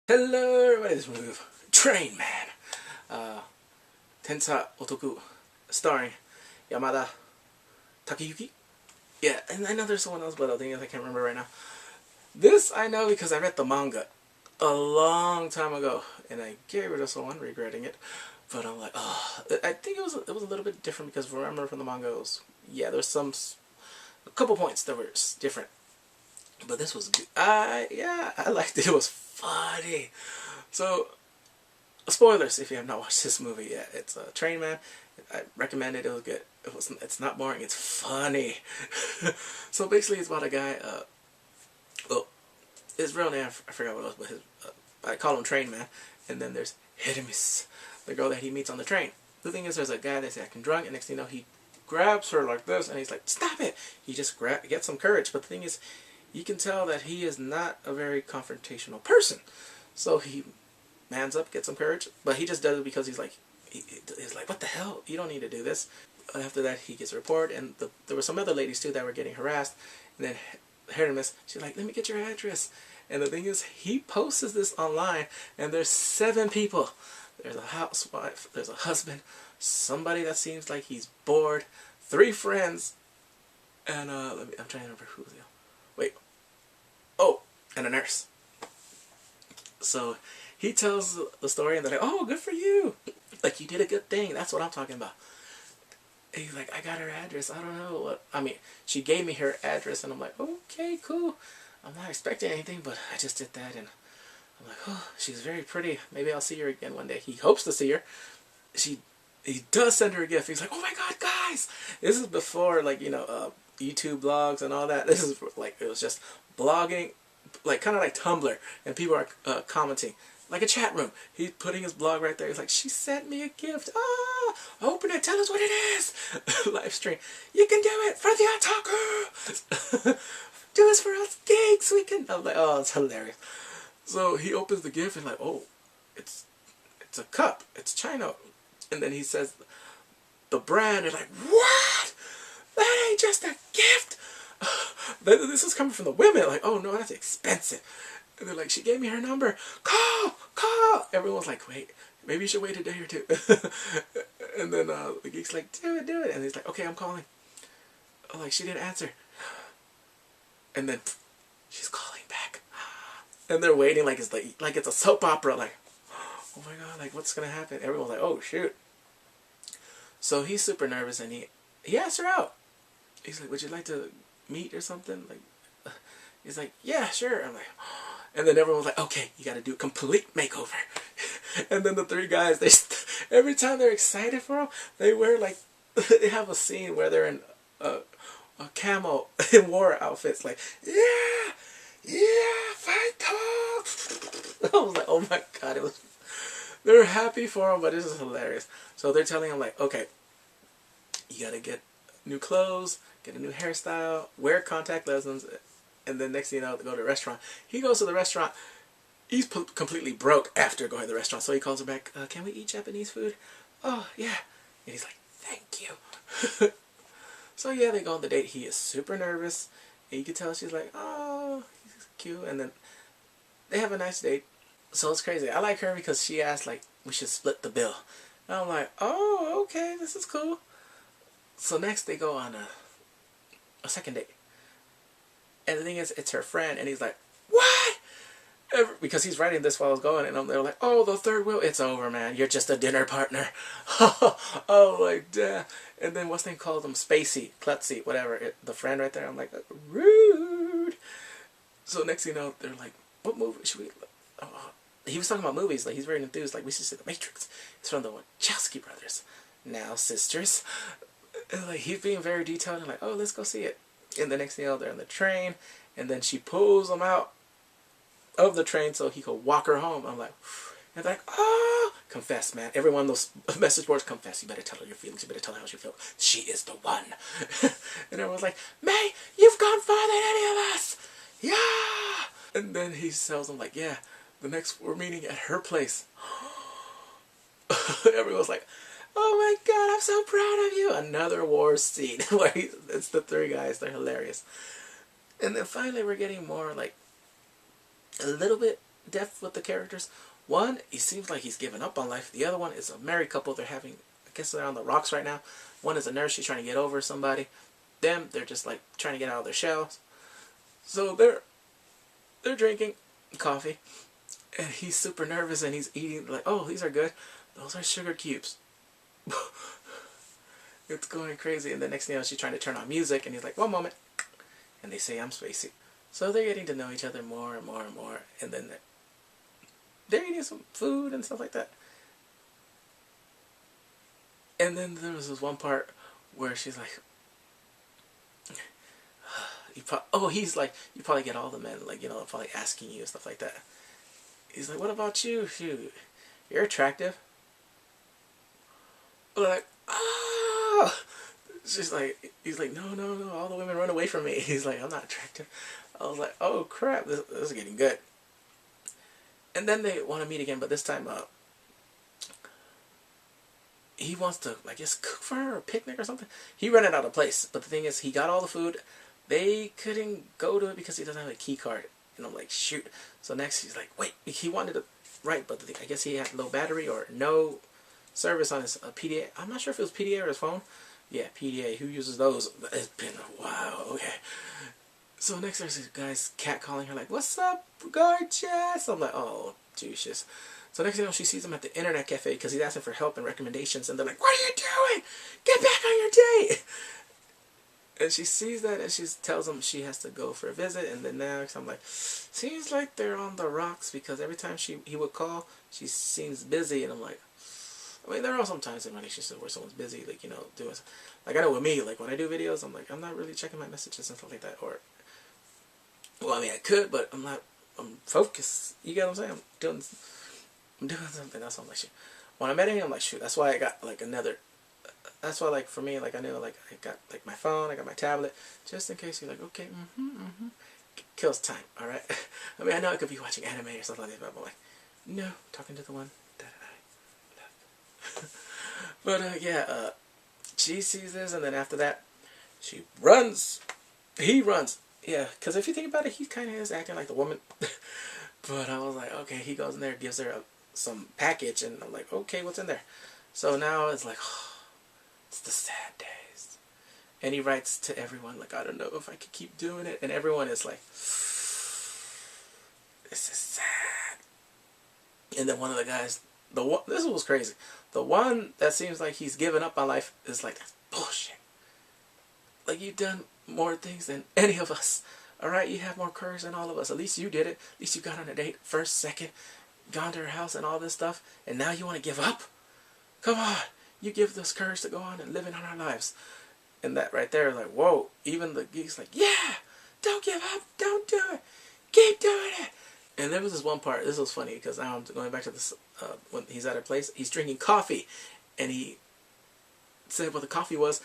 Hello, everybody. This is Train Man. Tensa Otoku, starring Yamada Takeyuki. Yeah, and I know there's someone else, but I think I can't remember right now. This I know because I read the manga a long time ago, and I gave it to someone, regretting it. But I'm like, oh, I think it was a little bit different because remember from the manga, there's a couple points that were different, but this was good. I liked it. It was funny. So, spoilers if you have not watched this movie yet. It's Train Man. I recommend it. It was good. It's not boring. It's funny. So basically, it's about a guy. Well, his real name I forgot what it was, but I call him Train Man. And then there's Hiramis, the girl that he meets on the train. The thing is, there's a guy that's acting drunk, and next thing you know, he grabs her like this, and he's like, "Stop it!" He just gets some courage. But the thing is, you can tell that he is not a very confrontational person. So he mans up, gets some courage, but he just does it because he's like, what the hell? You don't need to do this. After that, he gets a report, and there were some other ladies too that were getting harassed. And then Haramis, she's like, "Let me get your address." And the thing is, he posts this online, and there's 7 people. There's a housewife, there's a husband, somebody that seems like he's bored, 3 friends, and I'm trying to remember who the wait. Oh, and a nurse. So he tells the story, and they're like, "Oh, good for you. Like, you did a good thing." That's what I'm talking about. And he's like, "I got her address. I don't know what." I mean, she gave me her address, and I'm like, "Okay, cool. I'm not expecting anything, but I just did that." And I'm like, "Oh, she's very pretty. Maybe I'll see her again one day." He hopes to see her. He does send her a gift. He's like, "Oh my God, guys!" This is before, like, YouTube blogs and all that. This is like, it was just blogging, like kind of like Tumblr, and people are commenting like a chat room. He's putting his blog right there. He's like, "She sent me a gift. Ah, open it. Tell us what it is." Live stream. "You can do it for the otaku. Do this for us geeks. We can." I'm like, oh, it's hilarious. So he opens the gift and like, oh, it's a cup. It's China. And then he says the brand. And like, what? That ain't just a gift. This is coming from the women. Like, "Oh no, that's expensive." And they're like, "She gave me her number. Call." Everyone's like, "Wait, maybe you should wait a day or two." And then the geek's like, do it. And he's like, "Okay, I'm calling." Oh, like, she didn't answer. And then she's calling back. And they're waiting like it's a soap opera. Like, oh my God, like, what's gonna happen? Everyone's like, "Oh shoot." So he's super nervous, and he asks her out. He's like, "Would you like to meet or something?" Like, he's like, "Yeah, sure." I'm like, and then everyone's like, "Okay, you got to do a complete makeover." And then the 3 guys, every time they're excited for him, they wear like, they have a scene where they're in a camo in war outfits, like, yeah, fight talk. I was like, oh my God, they're happy for him, but this is hilarious. So they're telling him like, "Okay, you got to get new clothes, get a new hairstyle, wear contact lenses." And then next thing you know, they go to a restaurant. He goes to the restaurant. He's completely broke after going to the restaurant. So he calls her back. "Can we eat Japanese food?" "Oh, yeah." And he's like, "Thank you." So yeah, they go on the date. He is super nervous. And you can tell she's like, "Oh, he's cute." And then they have a nice date. So it's crazy. I like her because she asked, like, we should split the bill. And I'm like, oh, okay, this is cool. So next they go on a second date. And the thing is, it's her friend, and he's like, "What?" Because he's writing this while I was going, and they're like, "Oh, the third wheel, it's over, man. You're just a dinner partner." Oh, like, damn. And then what's name called him? Spacey, Klutzy, whatever. The friend right there. I'm like, rude. So next thing you know, they're like, "What movie should we?" He was talking about movies. Like, he's very enthused. Like, we should see The Matrix. It's from the Wachowski brothers. Now sisters. And like, he's being very detailed and like, "Oh, let's go see it." And the next thing you know, they're on the train, and then she pulls him out of the train so he could walk her home. I'm like, and they're like, "Oh, confess, man." Everyone on those message boards, "Confess. You better tell her your feelings. You better tell her how you feel. She is the one." And everyone's like, "May, you've gone farther than any of us. Yeah." And then he tells them like, "Yeah, the next we're meeting at her place." Everyone's like, "Oh my God, I'm so proud of you." Another war scene where it's the 3 guys. They're hilarious. And then finally we're getting more like a little bit depth with the characters. One, he seems like he's given up on life. The other one is a married couple. They're having, I guess they're on the rocks right now. One is a nurse. She's trying to get over somebody. Them, they're just like trying to get out of their shells. So they're drinking coffee, and he's super nervous, and he's eating like, oh, these are good. Those are sugar cubes. It's going crazy, and the next thing you know, she's trying to turn on music, and he's like, one moment, and they say I'm spacey. So they're getting to know each other more and more and more, and then they're eating some food and stuff like that. And then there was this one part where she's like, he's like, you probably get all the men, like, you know, probably asking you and stuff like that. He's like, what about you? Shoot, you're attractive. Like, ah! She's like, he's like, no, no, no, all the women run away from me. He's like, I'm not attractive. I was like, oh crap, this is getting good. And then they want to meet again, but this time, he wants to, I guess, cook for her, or picnic or something. He rented out a place, but the thing is, he got all the food. They couldn't go to it because he doesn't have a key card. And I'm like, shoot. So next he's like, wait, he wanted to write, but I guess he had low battery or no service on his PDA. I'm not sure if it was PDA or his phone. Yeah, PDA. Who uses those? It's been a while. Okay. So next there's this guy's cat calling her like, what's up, gorgeous? I'm like, oh, Jesus. So next thing you know, she sees him at the internet cafe because he's asking for help and recommendations. And they're like, what are you doing? Get back on your date. And she sees that, and she tells him she has to go for a visit. And then next, I'm like, seems like they're on the rocks, because every time he would call, she seems busy. And I'm like, I mean, there are some times in relationships where someone's busy, like, you know, doing, like, I know with me, like, when I do videos, I'm like, I'm not really checking my messages and stuff like that. Or, well, I mean, I could, but I'm focused. You get what I'm saying? I'm doing something else. I'm like, shoot. When I'm editing, I'm like, shoot. That's why I got, like, that's why, like, for me, like, I knew, like, I got, like, my phone, I got my tablet, just in case you're like, okay, kills time, alright? I mean, I know I could be watching anime or something like that, but I'm like, no, talking to the one that I love. But, yeah, she sees this, and then after that, she runs. He runs. Yeah, because if you think about it, he kind of is acting like the woman. But I was like, okay, he goes in there, gives her some package, and I'm like, okay, what's in there? So now it's like, oh, it's the sad days. And he writes to everyone, like, I don't know if I could keep doing it. And everyone is like, this is sad. And then one of the guys, this was crazy. The one that seems like he's given up on life is like, that's bullshit. Like, you've done more things than any of us. Alright, you have more courage than all of us. At least you did it. At least you got on a date, first, second, gone to her house and all this stuff. And now you want to give up? Come on. You give us courage to go on and live in our lives. And that right there is like, whoa. Even the geek's like, yeah, don't give up. Don't do it. Keep doing it. And there was this one part. This was funny because now I'm going back to this. When he's at a place, he's drinking coffee. And he said what the coffee was.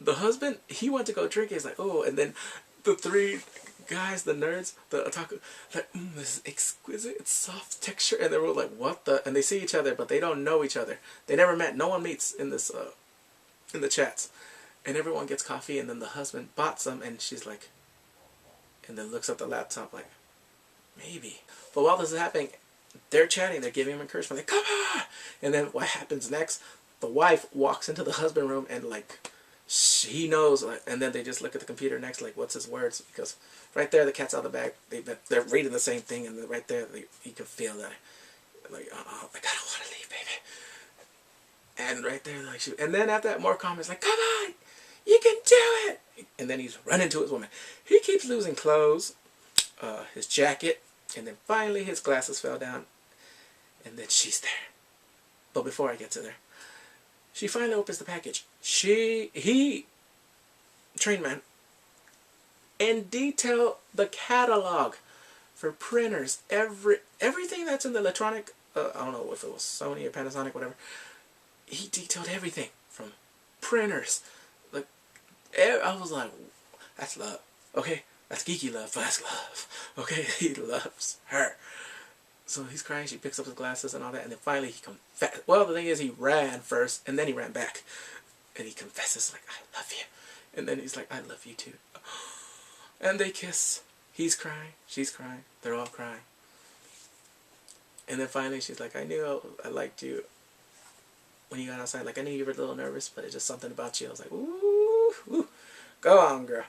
The husband, he went to go drink it. He's like, oh. And then the three guys, the nerds, the otaku, like, this is exquisite, it's soft texture, and they were like, what the, and they see each other, but they don't know each other. They never met. No one meets in this, in the chats. And everyone gets coffee, and then the husband bought some, and she's like, and then looks at the laptop like, maybe. But while this is happening, they're chatting, they're giving him encouragement, like, come on! And then what happens next? The wife walks into the husband room, and like, he knows, like, and then they just look at the computer next, like, what's his words? Because right there, the cat's out of the bag. They're reading the same thing, and right there, you can feel that, like, like, I don't want to leave, baby. And right there, like, shoot. And then after that, more comments, like, come on, you can do it. And then he's running to his woman. He keeps losing clothes, his jacket, and then finally his glasses fell down, and then she's there. But before I get to there, she finally opens the package. He, trained man, in detail the catalog for printers, everything that's in the electronic, I don't know if it was Sony or Panasonic, whatever. He detailed everything from printers. Like, I was like, that's love. Okay, that's geeky love, but that's love. Okay, he loves her. So he's crying, she picks up his glasses and all that, and then finally he confesses. Well, the thing is, he ran first, and then he ran back. And he confesses, like, I love you. And then he's like, I love you too. And they kiss. He's crying. She's crying. They're all crying. And then finally she's like, I knew I liked you when you got outside. Like, I knew you were a little nervous, but it's just something about you. I was like, ooh, ooh. Go on, girl.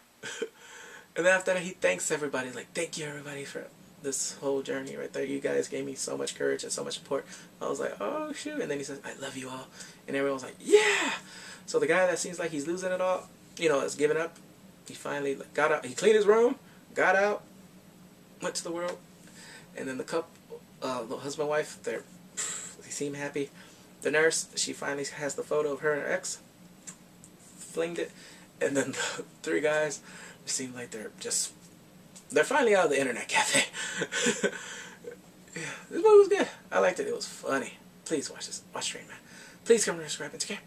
And then after that, he thanks everybody. Like, thank you, everybody, for this whole journey right there. You guys gave me so much courage and so much support. I was like, oh, shoot. And then he says, I love you all. And everyone was like, yeah. So the guy that seems like he's losing it all, you know, is giving up. He finally got out. He cleaned his room, got out, went to the world. And then the couple, the husband and wife, they seem happy. The nurse, she finally has the photo of her and her ex. Flinged it. And then the three guys, it seem like they're finally out of the internet cafe. Yeah, this movie was good. I liked it. It was funny. Please watch this. Watch Straight Man. Please come and subscribe and take care.